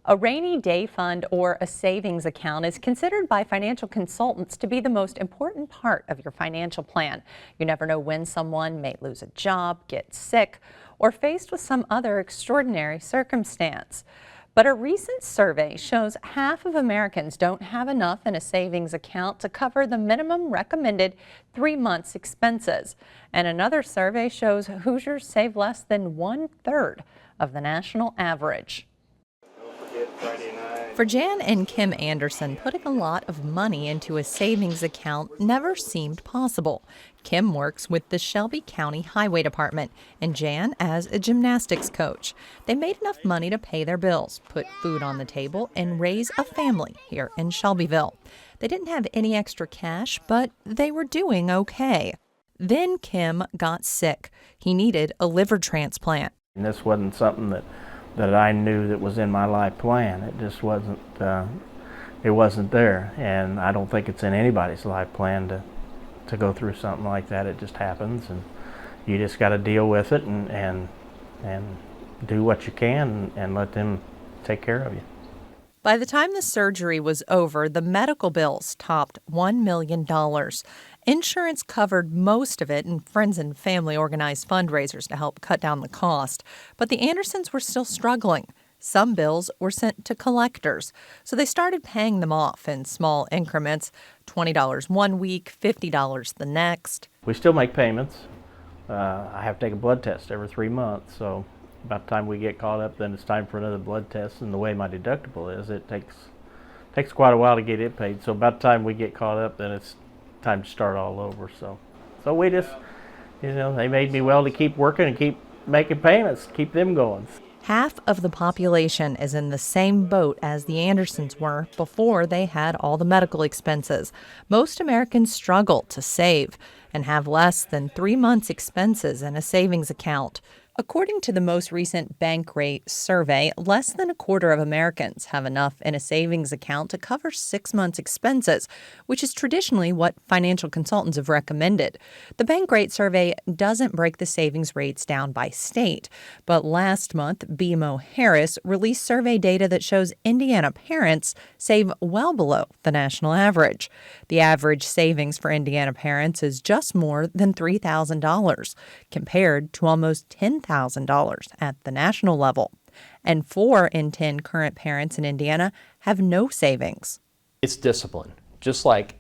A rainy day fund or a savings account is considered by financial consultants to be the most important part of your financial plan. You never know when someone may lose a job, get sick, or faced with some other extraordinary circumstance. But a recent survey shows half of Americans don't have enough in a savings account to cover the minimum recommended 3 months expenses. And another survey shows Hoosiers save less than 1/3 of the national average. For Jan and Kim Anderson, putting a lot of money into a savings account never seemed possible. Kim works with the Shelby County Highway Department and Jan as a gymnastics coach. They made enough money to pay their bills, put food on the table, and raise a family here in Shelbyville. They didn't have any extra cash, but they were doing okay. Then Kim got sick. He needed a liver transplant. And this wasn't something that I knew that was in my life plan. It just wasn't, it wasn't there. And I don't think it's in anybody's life plan to go through something like that. It just happens, and you just got to deal with it and do what you can and let them take care of you. By the time the surgery was over, the medical bills topped $1 million. Insurance covered most of it, and friends and family organized fundraisers to help cut down the cost. But the Andersons were still struggling. Some bills were sent to collectors, so they started paying them off in small increments, $20 one week, $50 the next. We still make payments. I have to take a blood test every 3 months, so about the time we get caught up, then it's time for another blood test. And the way my deductible is, it takes quite a while to get it paid. So about the time we get caught up, then it's time to start all over. So we just, they made me well to keep working and keep making payments, keep them going. Half of the population is in the same boat as the Andersons were before they had all the medical expenses. Most Americans struggle to save and have less than 3 months' expenses in a savings account. According to the most recent Bankrate survey, less than a quarter of Americans have enough in a savings account to cover 6 months' expenses, which is traditionally what financial consultants have recommended. The Bankrate survey doesn't break the savings rates down by state, but last month, BMO Harris released survey data that shows Indiana parents save well below the national average. The average savings for Indiana parents is just more than $3,000, compared to almost $10,000 at the national level. And 4 in 10 current parents in Indiana have no savings. It's discipline. Just like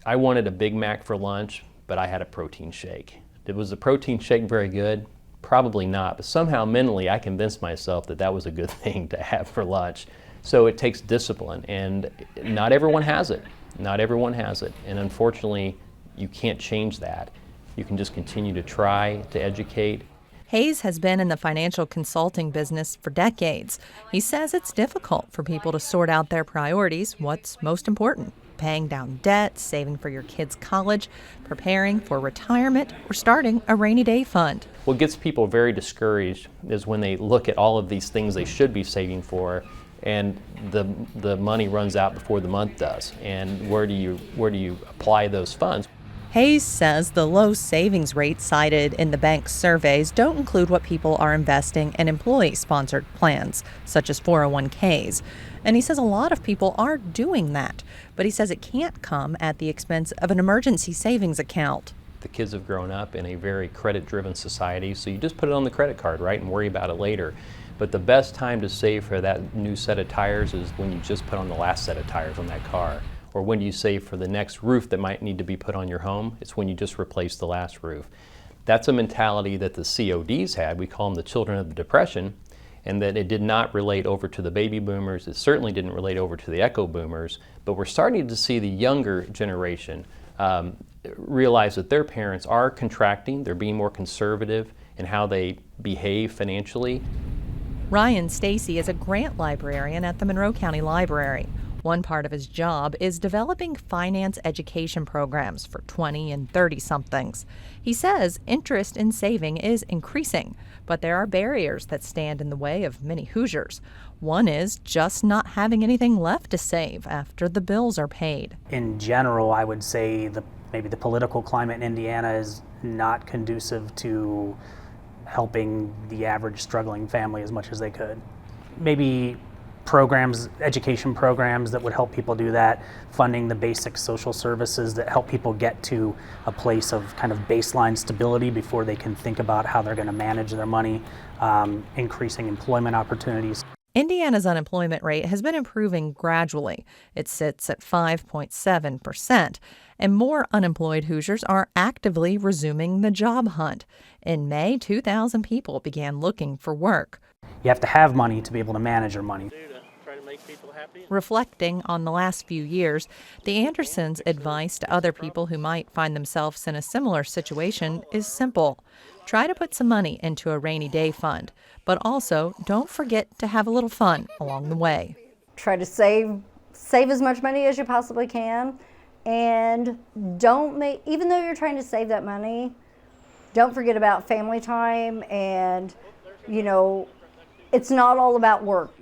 I wanted a Big Mac for lunch, but I had a protein shake. Was the protein shake very good? Probably not, but somehow mentally I convinced myself that that was a good thing to have for lunch. So it takes discipline, and not everyone has it. Not everyone has it, and unfortunately you can't change that. You can just continue to try to educate. Hayes has been in the financial consulting business for decades. He says it's difficult for people to sort out their priorities, what's most important: paying down debt, saving for your kids' college, preparing for retirement, or starting a rainy day fund. What gets people very discouraged is when they look at all of these things they should be saving for, and the money runs out before the month does. And where do you apply those funds? Hayes says the low savings rates cited in the bank's surveys don't include what people are investing in employee-sponsored plans, such as 401ks. And he says a lot of people are doing that, but he says it can't come at the expense of an emergency savings account. The kids have grown up in a very credit-driven society, so you just put it on the credit card, right, and worry about it later. But the best time to save for that new set of tires is when you just put on the last set of tires on that car. Or when do you save for the next roof that might need to be put on your home? It's when you just replace the last roof. That's a mentality that the CODs had. We call them the children of the Depression, and that it did not relate over to the baby boomers. It certainly didn't relate over to the echo boomers, but we're starting to see the younger generation realize that their parents are contracting, they're being more conservative in how they behave financially. Ryan Stacy is a grant librarian at the Monroe County Library. One part of his job is developing finance education programs for 20 and 30-somethings. He says interest in saving is increasing, but there are barriers that stand in the way of many Hoosiers. One is just not having anything left to save after the bills are paid. In general, I would say maybe the political climate in Indiana is not conducive to helping the average struggling family as much as they could. Maybe programs, education programs that would help people do that, funding the basic social services that help people get to a place of kind of baseline stability before they can think about how they're going to manage their money, increasing employment opportunities. Indiana's unemployment rate has been improving gradually. It sits at 5.7%, and more unemployed Hoosiers are actively resuming the job hunt. In May, 2,000 people began looking for work. You have to have money to be able to manage your money. Reflecting on the last few years, the Andersons' advice to other people who might find themselves in a similar situation is simple. Try to put some money into a rainy day fund, but also don't forget to have a little fun along the way. Try to save as much money as you possibly can, and even though you're trying to save that money, don't forget about family time, and it's not all about work.